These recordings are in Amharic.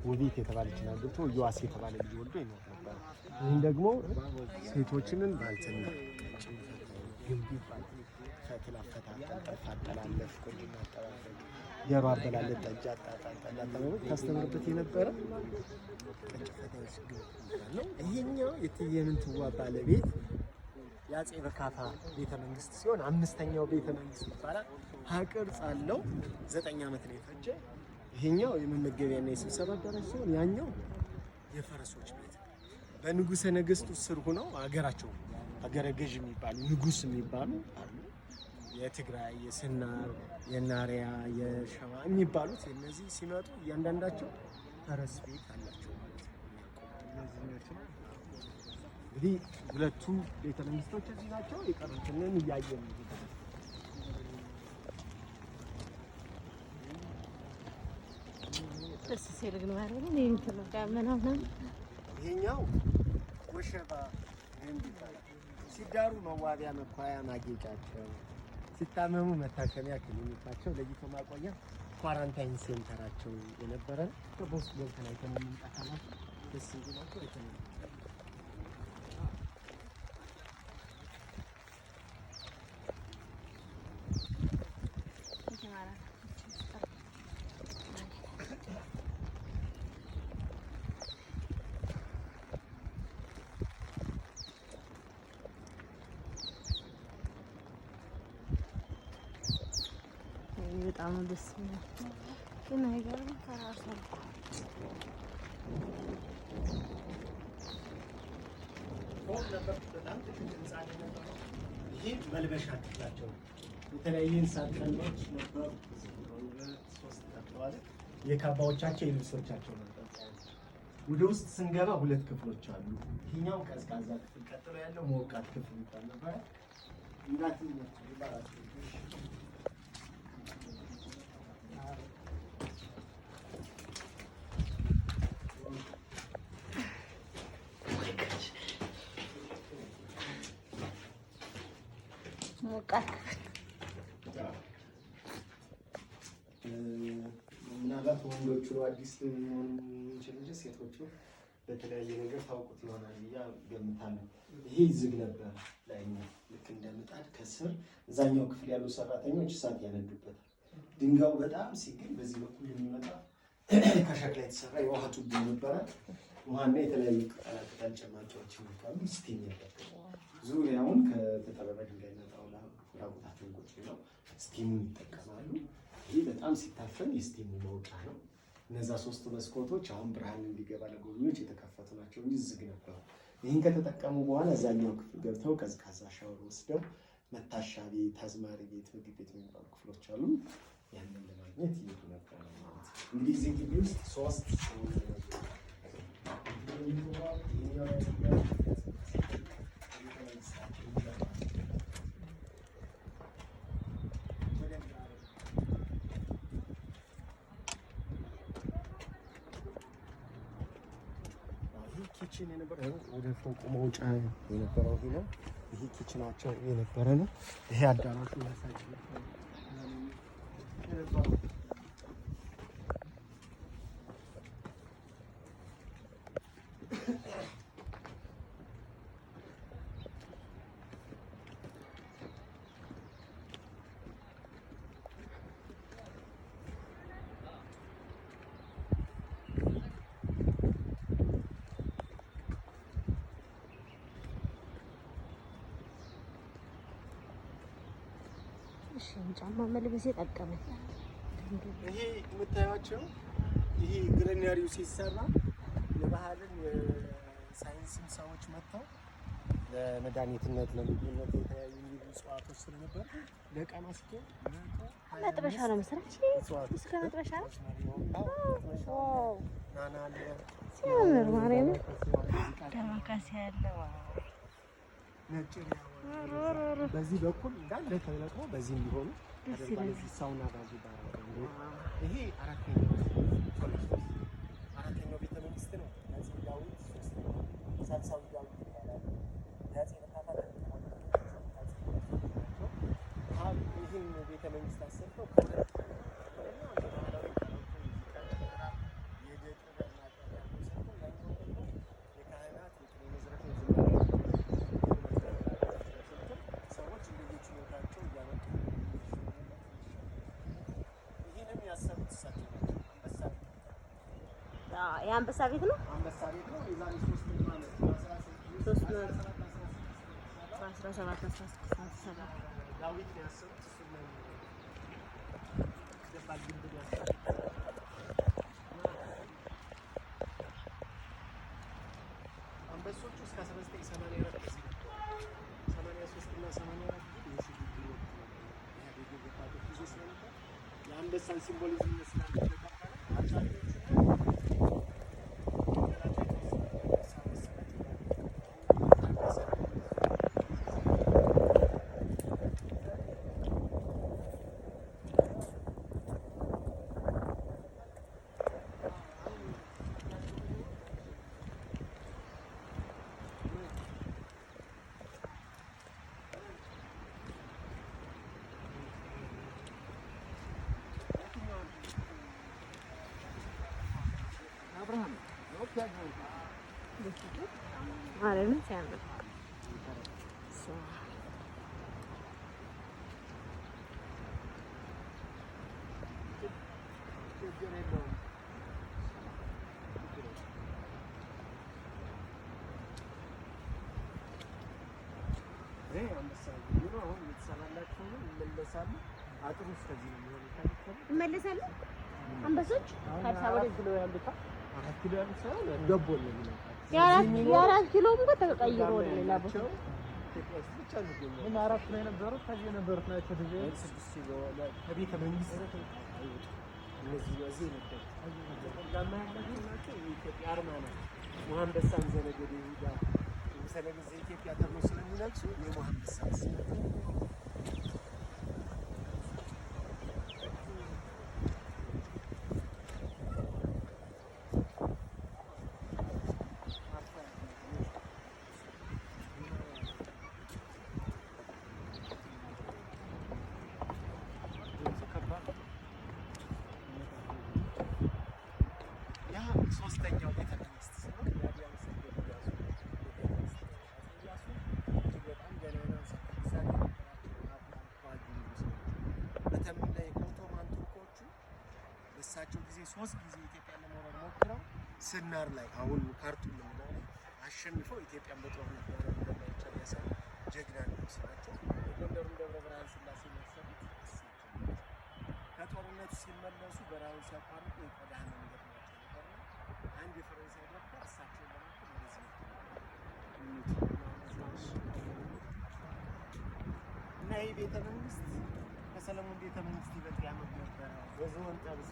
ውቢት የተባለችን አግብቶ ዮዋስ የተባለ ልጅ ወልዶ ይኖር ነበር። ይህን ደግሞ ሴቶችንን ባልትና ግንቢ ፈትል አፈታተል አጠላለፍ ቁንጅና አጠባበቅ የሮ አበላለት ጠጅ አጣጣል ጠላ አጠባበቅ ታስተምርበት የነበረ ፈታዎች ነው። ይሄኛው የእቴጌ ምንትዋብ ባለቤት የአፄ በካፋ ቤተ መንግስት ሲሆን 5ኛው ቤተ መንግስት ይባላል። ቅርጽ አለው። 9 ዓመት ነው የፈጀ። ይሄኛው የመመገቢያና የስብሰባ አዳራሽ ሲሆን ያኛው የፈረሶች ቤት በንጉሠ ነገሥቱ ስር ሆነው ሀገራቸው ሀገረ ገዥ የሚባሉ ንጉስ የሚባሉ አሉ። የትግራይ፣ የስናር፣ የናሪያ፣ የሸዋ የሚባሉት እነዚህ ሲመጡ እያንዳንዳቸው ፈረስ ቤት አላቸው ማለት ነው። እንግዲህ ሁለቱ ቤተ መንግስቶች እዚህ ናቸው። የቀሩትን እያየን ደስ ሲል ግን ማለት ነው። እንትን ዳመናና ይሄኛው ወሸባ ይባላል። ሲዳሩ መዋቢያ፣ መኳያ፣ ማጌጫቸው፣ ሲታመሙ መታከሚያ ክሊኒካቸው፣ ለይቶ ማቆያ ኳራንታይን ሴንተራቸው የነበረ በውስጥ ገብተን አይተን የምንጠቃላት ደስ እንዲላቸው አይተን በጣም ደስ ይላል። ግን አይገርም ከራሱ ይሄ መልበሻ ክፍላቸው የተለያዩ እንስሳት ቀንዶች ነበሩ። 3 ተከተዋል። የካባዎቻቸው የልብሶቻቸው ነበር። ወደ ውስጥ ስንገባ 2 ክፍሎች አሉ። ይሄኛው ቀዝቃዛ ክፍል፣ ቀጥሎ ያለው ሞቃት ክፍል ይባል ነበር። እንዳትኝ ይባላል። ሞቃት ምናልባት ወንዶቹ አዲስ ሊሆን የሚችል እንጂ ሴቶቹ በተለያየ ነገር ታውቁት ይሆናል ብዬ ገምታለሁ። ይሄ ዝግ ነበር ላይኛው ልክ እንደ ምጣድ ከስር እዛኛው ክፍል ያሉ ሰራተኞች እሳት ያነዱበታል። ድንጋዩ በጣም ሲግል በዚህ በኩል የሚመጣ ከሸክላ የተሰራ የውሃ ቱቦ ነበረ። ውሃና የተለያዩ ቅጠላቅጠል ጭማቂዎች የሚባሉ ስቲም ነበር። ዙሪያውን ከተጠረበ ድንጋይና ጣውላ ራቁታቸውን ቁጭ ብለው ስቲሙን ይጠቀማሉ። ይህ በጣም ሲታፈን የስቲሙ መውጫ ነው። እነዛ 3 መስኮቶች አሁን ብርሃን እንዲገባ ለጎብኚዎች የተከፈቱ ናቸው እንጂ ዝግ ነበሩ። ይህን ከተጠቀሙ በኋላ እዛኛው ክፍል ገብተው ቀዝቃዛ ሻወር ወስደው መታሻ ቤት፣ አዝማሪ ቤት፣ ምግብ ቤት የሚባሉ ክፍሎች አሉ። ያንን ለማግኘት ይሄዱ ነበር ማለት ነው። እንግዲህ እዚህ ግቢ ውስጥ 3 ኪችን የነበረው ወደ ፎቁ መውጫ የነበረው ይሄ ነው። ይሄ ኪችናቸው የነበረ ነው። ይሄ አዳራሹ ያሳጭ ነበር። ጫማ መልበስ የጠቀመኝ ይሄ የምታዩቸው ይሄ ግሪነሪው ሲሰራ የባህልን የሳይንስም ሰዎች መጥተው ለመድኃኒትነት ለምግብነት የተለያዩ እጽዋቶች ስለነበር ለዕቃ ማስጌጥ መጥበሻ ነው መሰለኝ። እስከ መጥበሻ ነው። ናና አለ ሲያምር ማርያም ደማካሴ ያለው በዚህ በኩል እንዳለ ተለቅሞ በዚህ እንዲሆኑ ሳውና ባዙ ጋር ይሄ አራተኛው ቤተ መንግስት ነው። አፄ ዳዊት ሳልሳዊ ዳዊት ይባላል። የአፄ በካፋ ይህን ቤተ መንግስት አሰርተው የአንበሳ ቤት ነው። አንበሳ ቤት ነው። የዛሬ 3 ዳዊት ነው ያሰሩት። እሱን ነው ገባል ግንብ ያሰሩት። አንበሶቹ እስከ 1984 ድረስ 83 እና 84 የአንበሳን ሲምቦሊዝም ይመስላል። ማርያምን ሲያምር ይመለሳሉ። አንበሶች ከአዲስ አበባ ወደ ኪሎ ያሉት 4 ኪሎ ያሉት ሳይሆን ገቦል ነው የሚለው የ4 ኪሎ እንኳን ተቀይሮ ወደ ሌላ ቦታ ብቻ ነው። ምን 4 ነው የነበሩት? ከዚህ የነበሩት ናቸው። ከዚህ 6 ኪሎ ከቤተ መንግስት እነዚህ እዚህ ነበር። ለማ ያለው ናቸው። የኢትዮጵያ አርማ ነው። አንበሳን ዘነገደ ይላል። ስለዚህ ኢትዮጵያ ተብሎ ስለሚነግሱ የአንበሳ ሶስተኛው ቤተ መንግስት ሲሆን ያዲያን ሰገድ ያሱ በጣም ገናና ሰክሳት በተለይ ላይ ኦቶማን ቱርኮቹ በሳቸው ጊዜ 3 ጊዜ ኢትዮጵያን ለመውረር ሞክረው ስናር ላይ አሁን ካርቱም ነው አሸንፈው ኢትዮጵያን በጦርነት እንደማይቻል ያሳይ ጀግና ነው ሲላቸው የጎንደሩን ደብረ ብርሃን ስላሴ መሰረት ከጦርነቱ ሲመለሱ በራውን ሲያቋርጡ የቆዳህን ነገር አንድ የፈረንሳይ ዶክተር እሳቸውን ለማከም ወደዚህ እና ይህ ቤተ መንግስት ከሰለሞን ቤተ መንግስት ይበልጥ ያመት ነበረ። በዝሆን ጠብስ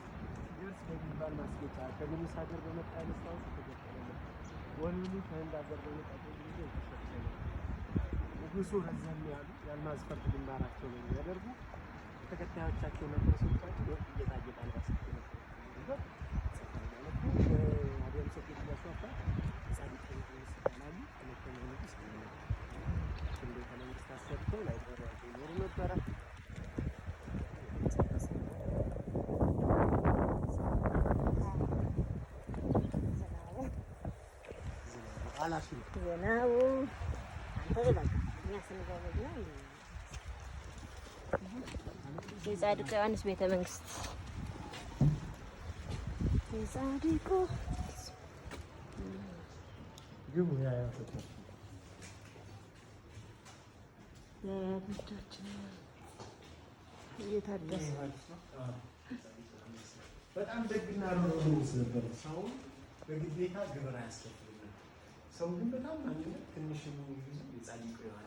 ግብጽ በሚባል ማስጌጫ ከግብፅ ሀገር በመጣ መስታወት ተገጠለ ነበር። ወንሉ ከህንድ ሀገር በመጣ ጊዜ ተሰጠለ። ንጉሱ ረዘም ያሉ የአልማዝ ፈርጥ ግንባራቸው ነው የሚያደርጉ ተከታዮቻቸው ነበር። ሰዎቻቸው ወጥ እየታየጣ አልባሳቸው ነበር። አዲያም ሰፊት ያስዋፋ ጻድቅ ይባላሉ። ሁለተኛው ንጉስ እንደ ከመንግስት አሰርተው ላይ ይኖሩ ነበረ። አላፊ ነው የጻድቁ ዮሐንስ ቤተ መንግስት የጻድቁ ግቡ ያያቶቻችን እየታደሰ በጣም ደግና ሩሩ ነበር። ሰው በግዴታ ግብር አያስከፍልም። ሰው ግን በጣም ትንሽ የጻድቁ ዮሐንስ